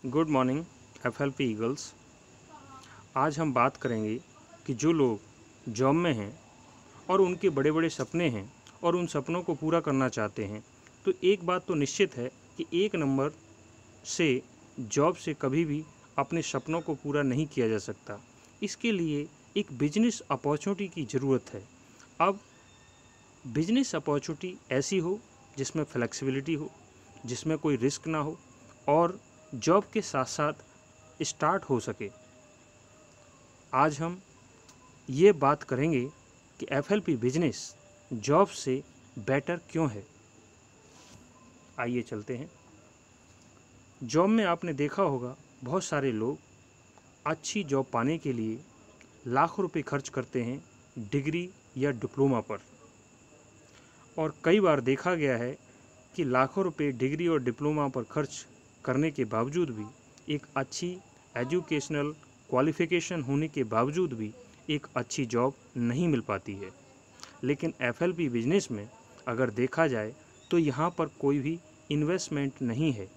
Good morning FLP eagles. आज हम बात करेंगे कि जो लोग जॉब में हैं और उनके बड़े बड़े सपने हैं और उन सपनों को पूरा करना चाहते हैं, तो एक बात तो निश्चित है कि एक नंबर से जॉब से कभी भी अपने सपनों को पूरा नहीं किया जा सकता। इसके लिए एक बिजनेस अपॉर्चुनिटी की ज़रूरत है। अब बिजनेस अपॉर्चुनिटी ऐसी हो जिसमें फ्लेक्सिबिलिटी हो, जिसमें कोई रिस्क ना हो और जॉब के साथ साथ स्टार्ट हो सके। आज हम ये बात करेंगे कि एफएलपी बिजनेस जॉब से बेटर क्यों है। आइए चलते हैं। जॉब में आपने देखा होगा बहुत सारे लोग अच्छी जॉब पाने के लिए लाखों रुपए खर्च करते हैं डिग्री या डिप्लोमा पर, और कई बार देखा गया है कि लाखों रुपए डिग्री और डिप्लोमा पर खर्च करने के बावजूद भी, एक अच्छी एजुकेशनल क्वालिफ़िकेशन होने के बावजूद भी एक अच्छी जॉब नहीं मिल पाती है। लेकिन एफएलपी बिजनेस में अगर देखा जाए तो यहाँ पर कोई भी इन्वेस्टमेंट नहीं है।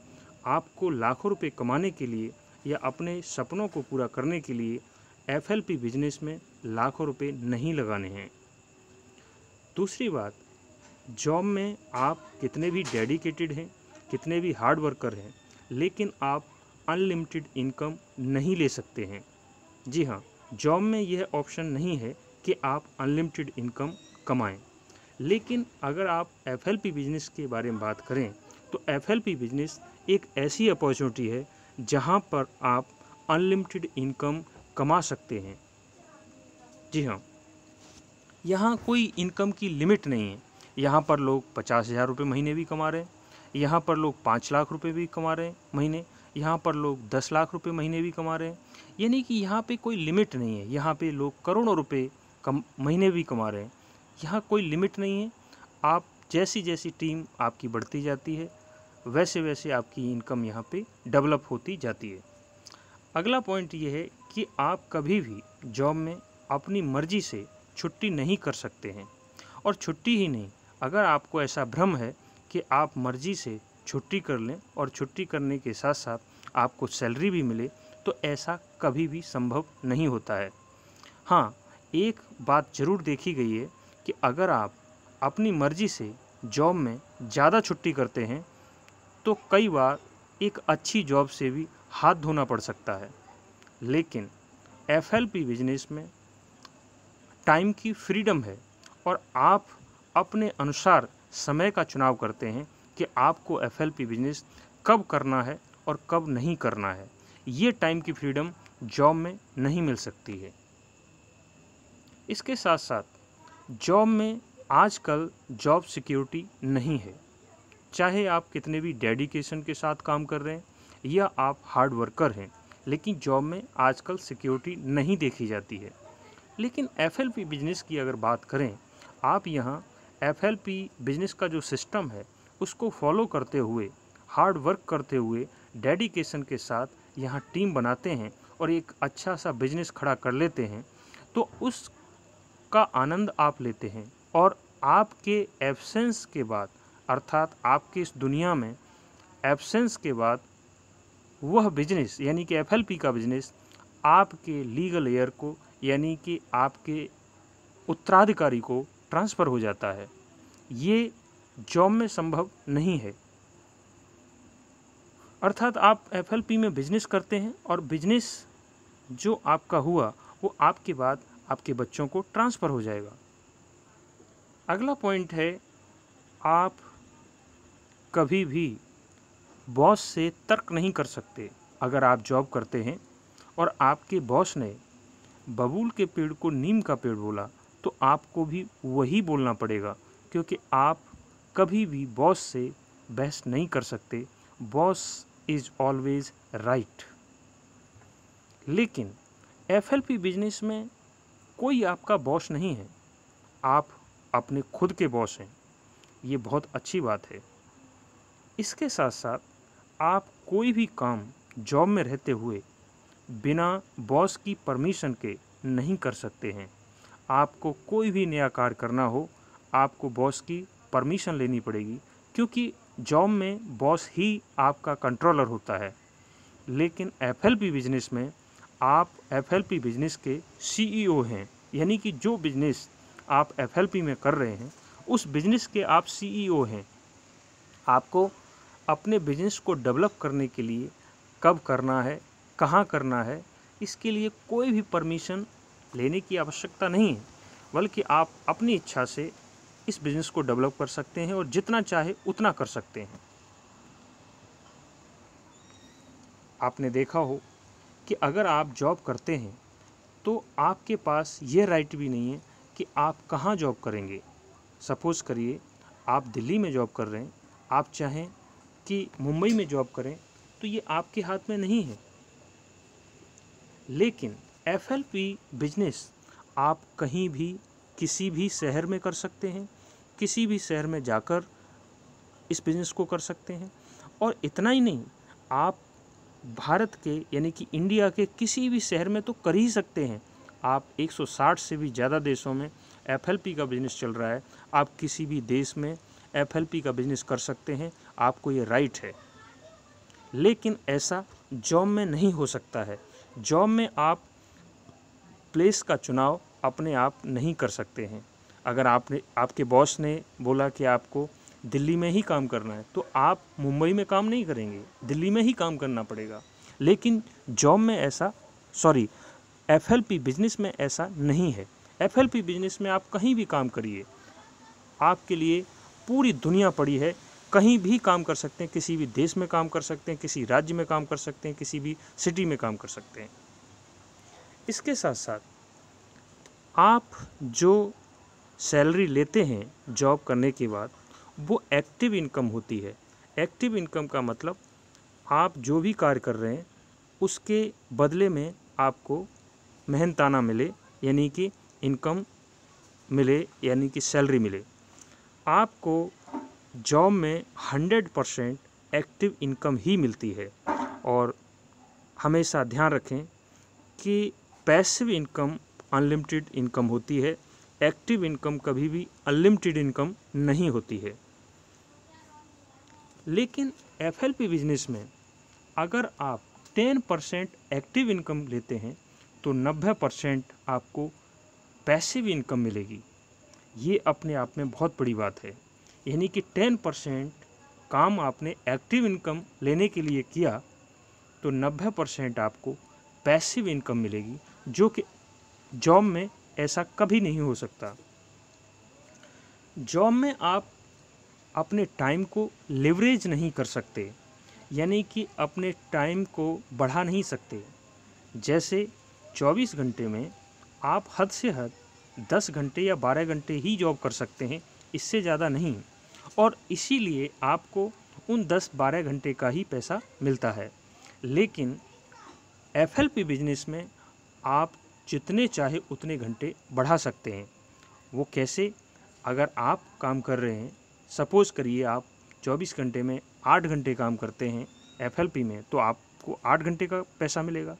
आपको लाखों रुपए कमाने के लिए या अपने सपनों को पूरा करने के लिए एफएलपी बिजनेस में लाखों रुपए नहीं लगाने हैं। दूसरी बात, जॉब में आप कितने भी डेडिकेटेड हैं, कितने भी हार्ड वर्कर हैं, लेकिन आप अनलिमिटेड इनकम नहीं ले सकते हैं। जी हाँ, जॉब में यह ऑप्शन नहीं है कि आप अनलिमिटेड इनकम कमाएं। लेकिन अगर आप एफएलपी बिजनेस के बारे में बात करें तो एफएलपी बिजनेस एक ऐसी अपॉर्चुनिटी है जहां पर आप अनलिमिटेड इनकम कमा सकते हैं। जी हाँ, यहाँ कोई इनकम की लिमिट नहीं है। यहाँ पर लोग 50,000 रुपये महीने भी कमा रहे हैं, यहाँ पर लोग 5 लाख रुपए भी कमा रहे हैं महीने, यहाँ पर लोग 10 लाख रुपए महीने भी कमा रहे हैं। यानी कि यहाँ पे कोई लिमिट नहीं है। यहाँ पे लोग करोड़ों रुपए महीने भी कमा रहे हैं। यहाँ कोई लिमिट नहीं है। आप जैसी जैसी टीम आपकी बढ़ती जाती है वैसे वैसे आपकी इनकम यहाँ पे डेवलप होती जाती है। अगला पॉइंट ये है कि आप कभी भी जॉब में अपनी मर्जी से छुट्टी नहीं कर सकते हैं। और छुट्टी ही नहीं, अगर आपको ऐसा भ्रम है कि आप मर्जी से छुट्टी कर लें और छुट्टी करने के साथ साथ आपको सैलरी भी मिले, तो ऐसा कभी भी संभव नहीं होता है। हाँ, एक बात ज़रूर देखी गई है कि अगर आप अपनी मर्जी से जॉब में ज़्यादा छुट्टी करते हैं तो कई बार एक अच्छी जॉब से भी हाथ धोना पड़ सकता है। लेकिन एफएलपी बिजनेस में टाइम की फ्रीडम है और आप अपने अनुसार समय का चुनाव करते हैं कि आपको एफएलपी बिजनेस कब करना है और कब नहीं करना है। ये टाइम की फ्रीडम जॉब में नहीं मिल सकती है। इसके साथ साथ जॉब में आजकल जॉब सिक्योरिटी नहीं है। चाहे आप कितने भी डेडिकेशन के साथ काम कर रहे हैं या आप हार्ड वर्कर हैं, लेकिन जॉब में आजकल सिक्योरिटी नहीं देखी जाती है। लेकिन एफएलपी बिजनेस की अगर बात करें, आप यहाँ एफएलपी बिजनेस का जो सिस्टम है उसको फॉलो करते हुए, हार्ड वर्क करते हुए, डेडिकेशन के साथ यहाँ टीम बनाते हैं और एक अच्छा सा बिजनेस खड़ा कर लेते हैं, तो उसका आनंद आप लेते हैं। और आपके एब्सेंस के बाद, अर्थात आपके इस दुनिया में एब्सेंस के बाद, वह बिजनेस यानी कि एफएलपी का बिजनेस आपके लीगल एयर को यानी कि आपके उत्तराधिकारी को ट्रांसफ़र हो जाता है। ये जॉब में संभव नहीं है। अर्थात आप एफएलपी में बिजनेस करते हैं और बिजनेस जो आपका हुआ वो आपके बाद आपके बच्चों को ट्रांसफ़र हो जाएगा। अगला पॉइंट है, आप कभी भी बॉस से तर्क नहीं कर सकते। अगर आप जॉब करते हैं और आपके बॉस ने बबूल के पेड़ को नीम का पेड़ बोला, तो आपको भी वही बोलना पड़ेगा, क्योंकि आप कभी भी बॉस से बहस नहीं कर सकते। Boss is always right. लेकिन एफएलपी बिजनेस में कोई आपका बॉस नहीं है, आप अपने खुद के बॉस हैं। ये बहुत अच्छी बात है। इसके साथ साथ आप कोई भी काम जॉब में रहते हुए बिना बॉस की परमिशन के नहीं कर सकते हैं। आपको कोई भी नया कार्य करना हो, आपको बॉस की परमिशन लेनी पड़ेगी, क्योंकि जॉब में बॉस ही आपका कंट्रोलर होता है। लेकिन FLP बिजनेस में आप FLP बिजनेस के CEO हैं, यानी कि जो बिजनेस आप FLP में कर रहे हैं उस बिजनेस के आप CEO हैं। आपको अपने बिजनेस को डेवलप करने के लिए कब करना है, कहाँ करना है, इसके लिए कोई भी परमिशन लेने की आवश्यकता नहीं है, बल्कि आप अपनी इच्छा से इस बिज़नेस को डेवलप कर सकते हैं और जितना चाहे उतना कर सकते हैं। आपने देखा हो कि अगर आप जॉब करते हैं तो आपके पास ये राइट भी नहीं है कि आप कहाँ जॉब करेंगे। सपोज़ करिए आप दिल्ली में जॉब कर रहे हैं, आप चाहें कि मुंबई में जॉब करें तो ये आपके हाथ में नहीं है। लेकिन FLP बिजनेस आप कहीं भी किसी भी शहर में कर सकते हैं, किसी भी शहर में जाकर इस बिज़नेस को कर सकते हैं। और इतना ही नहीं, आप भारत के यानी कि इंडिया के किसी भी शहर में तो कर ही सकते हैं। आप 160 से भी ज़्यादा देशों में FLP का बिज़नेस चल रहा है, आप किसी भी देश में FLP का बिज़नेस कर सकते हैं, आपको ये राइट है। लेकिन ऐसा जॉब में नहीं हो सकता है। जॉब में आप प्लेस का चुनाव अपने आप नहीं कर सकते हैं। अगर आपके बॉस ने बोला कि आपको दिल्ली में ही काम करना है तो आप मुंबई में काम नहीं करेंगे, दिल्ली में ही काम करना पड़ेगा। लेकिन जॉब में ऐसा FLP बिजनेस में ऐसा नहीं है। FLP बिजनेस में आप कहीं भी काम करिए, आपके लिए पूरी दुनिया पड़ी है, कहीं भी काम कर सकते हैं, किसी भी देश में काम कर सकते हैं, किसी राज्य में काम कर सकते हैं, किसी भी सिटी में काम कर सकते हैं। इसके साथ साथ आप जो सैलरी लेते हैं जॉब करने के बाद वो एक्टिव इनकम होती है। एक्टिव इनकम का मतलब आप जो भी कार्य कर रहे हैं उसके बदले में आपको मेहनताना मिले, यानी कि इनकम मिले, यानी कि सैलरी मिले। आपको जॉब में 100% एक्टिव इनकम ही मिलती है। और हमेशा ध्यान रखें कि पैसिव इनकम अनलिमिटेड इनकम होती है, एक्टिव इनकम कभी भी अनलिमिटेड इनकम नहीं होती है। लेकिन FLP बिजनेस में अगर आप 10% एक्टिव इनकम लेते हैं तो 90% आपको पैसिव इनकम मिलेगी। ये अपने आप में बहुत बड़ी बात है। यानी कि 10% काम आपने एक्टिव इनकम लेने के लिए किया तो 90% आपको पैसिव इनकम मिलेगी, जो कि जॉब में ऐसा कभी नहीं हो सकता। जॉब में आप अपने टाइम को लेवरेज नहीं कर सकते, यानी कि अपने टाइम को बढ़ा नहीं सकते। जैसे 24 घंटे में आप हद से हद 10 घंटे या 12 घंटे ही जॉब कर सकते हैं, इससे ज़्यादा नहीं। और इसीलिए आपको उन 10-12 घंटे का ही पैसा मिलता है। लेकिन FLP बिजनेस में आप जितने चाहे उतने घंटे बढ़ा सकते हैं। वो कैसे? अगर आप काम कर रहे हैं, सपोज़ करिए आप 24 घंटे में 8 घंटे काम करते हैं FLP में, तो आपको 8 घंटे का पैसा मिलेगा।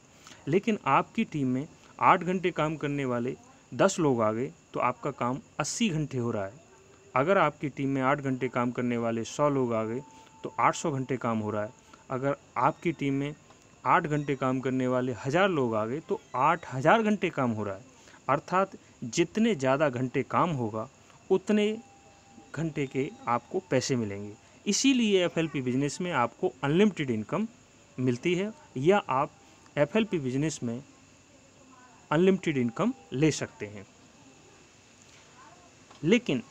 लेकिन आपकी टीम में 8 घंटे काम करने वाले 10 लोग आ गए तो आपका काम 80 घंटे हो रहा है। अगर आपकी टीम में 8 घंटे काम करने वाले 100 लोग आ गए तो 800 घंटे काम हो रहा है। अगर आपकी टीम में 8 घंटे काम करने वाले 1000 लोग आ गए तो 8000 घंटे काम हो रहा है। अर्थात जितने ज़्यादा घंटे काम होगा उतने घंटे के आपको पैसे मिलेंगे। इसीलिए FLP बिजनेस में आपको अनलिमिटेड इनकम मिलती है, या आप FLP बिजनेस में अनलिमिटेड इनकम ले सकते हैं। लेकिन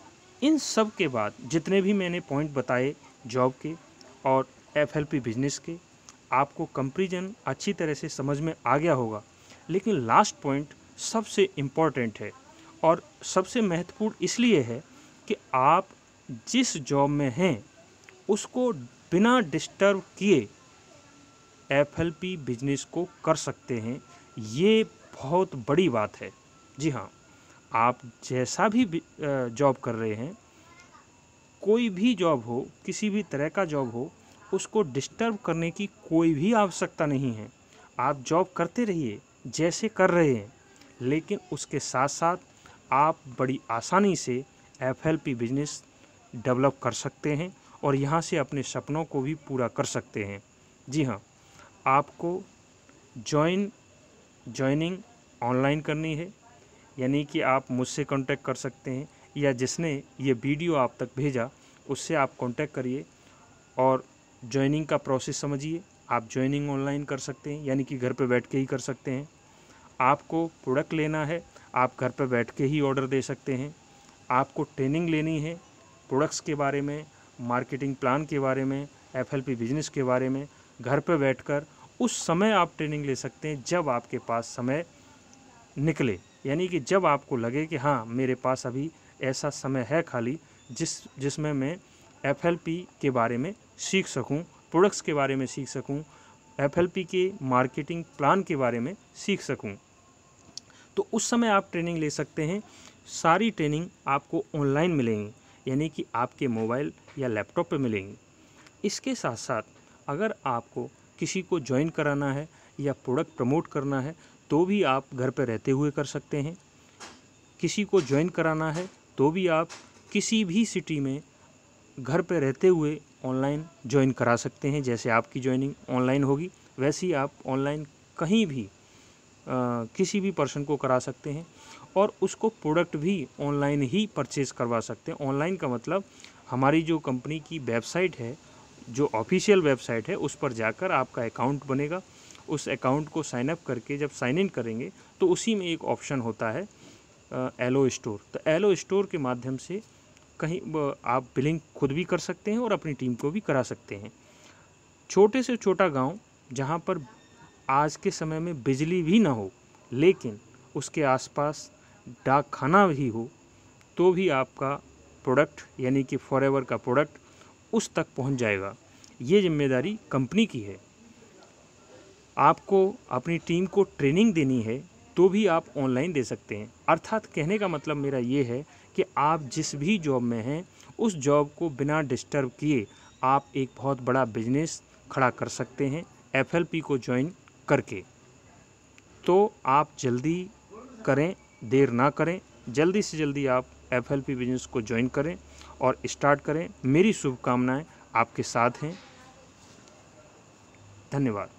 इन सब के बाद जितने भी मैंने पॉइंट बताए जॉब के और FLP बिजनेस के, आपको कंपैरिजन अच्छी तरह से समझ में आ गया होगा। लेकिन लास्ट पॉइंट सबसे इम्पॉर्टेंट है और सबसे महत्वपूर्ण इसलिए है कि आप जिस जॉब में हैं उसको बिना डिस्टर्ब किए FLP बिजनेस को कर सकते हैं। ये बहुत बड़ी बात है। जी हाँ, आप जैसा भी जॉब कर रहे हैं, कोई भी जॉब हो, किसी भी तरह का जॉब हो, उसको डिस्टर्ब करने की कोई भी आवश्यकता नहीं है। आप जॉब करते रहिए जैसे कर रहे हैं, लेकिन उसके साथ साथ आप बड़ी आसानी से FLP बिजनेस डेवलप कर सकते हैं और यहाँ से अपने सपनों को भी पूरा कर सकते हैं। जी हाँ, आपको जॉइनिंग ऑनलाइन करनी है, यानी कि आप मुझसे कांटेक्ट कर सकते हैं या जिसने ये वीडियो आप तक भेजा उससे आप कांटेक्ट करिए और जॉइनिंग का प्रोसेस समझिए। आप जॉइनिंग ऑनलाइन कर सकते हैं, यानी कि घर पे बैठ के ही कर सकते हैं। आपको प्रोडक्ट लेना है, आप घर पे बैठ के ही ऑर्डर दे सकते हैं। आपको ट्रेनिंग लेनी है प्रोडक्ट्स के बारे में, मार्केटिंग प्लान के बारे में, FLP बिजनेस के बारे में, घर पे बैठकर उस समय आप ट्रेनिंग ले सकते हैं जब आपके पास समय निकले, यानी कि जब आपको लगे कि हाँ मेरे पास अभी ऐसा समय है खाली जिसमें मैं FLP के बारे में सीख सकूं, प्रोडक्ट्स के बारे में सीख सकूं, FLP के मार्केटिंग प्लान के बारे में सीख सकूं, तो उस समय आप ट्रेनिंग ले सकते हैं। सारी ट्रेनिंग आपको ऑनलाइन मिलेंगी, यानी कि आपके मोबाइल या लैपटॉप पे मिलेंगी। इसके साथ साथ अगर आपको किसी को ज्वाइन कराना है या प्रोडक्ट प्रमोट करना है तो भी आप घर पर रहते हुए कर सकते हैं। किसी को ज्वाइन कराना है तो भी आप किसी भी सिटी में घर पर रहते हुए ऑनलाइन ज्वाइन करा सकते हैं। जैसे आपकी ज्वाइनिंग ऑनलाइन होगी वैसे ही आप ऑनलाइन कहीं भी किसी भी पर्सन को करा सकते हैं और उसको प्रोडक्ट भी ऑनलाइन ही परचेज़ करवा सकते हैं। ऑनलाइन का मतलब हमारी जो कंपनी की वेबसाइट है, जो ऑफिशियल वेबसाइट है, उस पर जाकर आपका अकाउंट बनेगा। उस अकाउंट को साइन अप करके जब साइन इन करेंगे तो उसी में एक ऑप्शन होता है एलो स्टोर। तो एलो स्टोर के माध्यम से कहीं आप बिलिंग खुद भी कर सकते हैं और अपनी टीम को भी करा सकते हैं। छोटे से छोटा गांव जहां पर आज के समय में बिजली भी ना हो लेकिन उसके आसपास डाक खाना भी हो, तो भी आपका प्रोडक्ट यानी कि फॉरएवर का प्रोडक्ट उस तक पहुंच जाएगा। ये जिम्मेदारी कंपनी की है। आपको अपनी टीम को ट्रेनिंग देनी है तो भी आप ऑनलाइन दे सकते हैं। अर्थात कहने का मतलब मेरा ये है कि आप जिस भी जॉब में हैं उस जॉब को बिना डिस्टर्ब किए आप एक बहुत बड़ा बिजनेस खड़ा कर सकते हैं FLP को ज्वाइन करके। तो आप जल्दी करें, देर ना करें, जल्दी से जल्दी आप FLP बिजनेस को ज्वाइन करें और स्टार्ट करें। मेरी शुभकामनाएं आपके साथ हैं। धन्यवाद।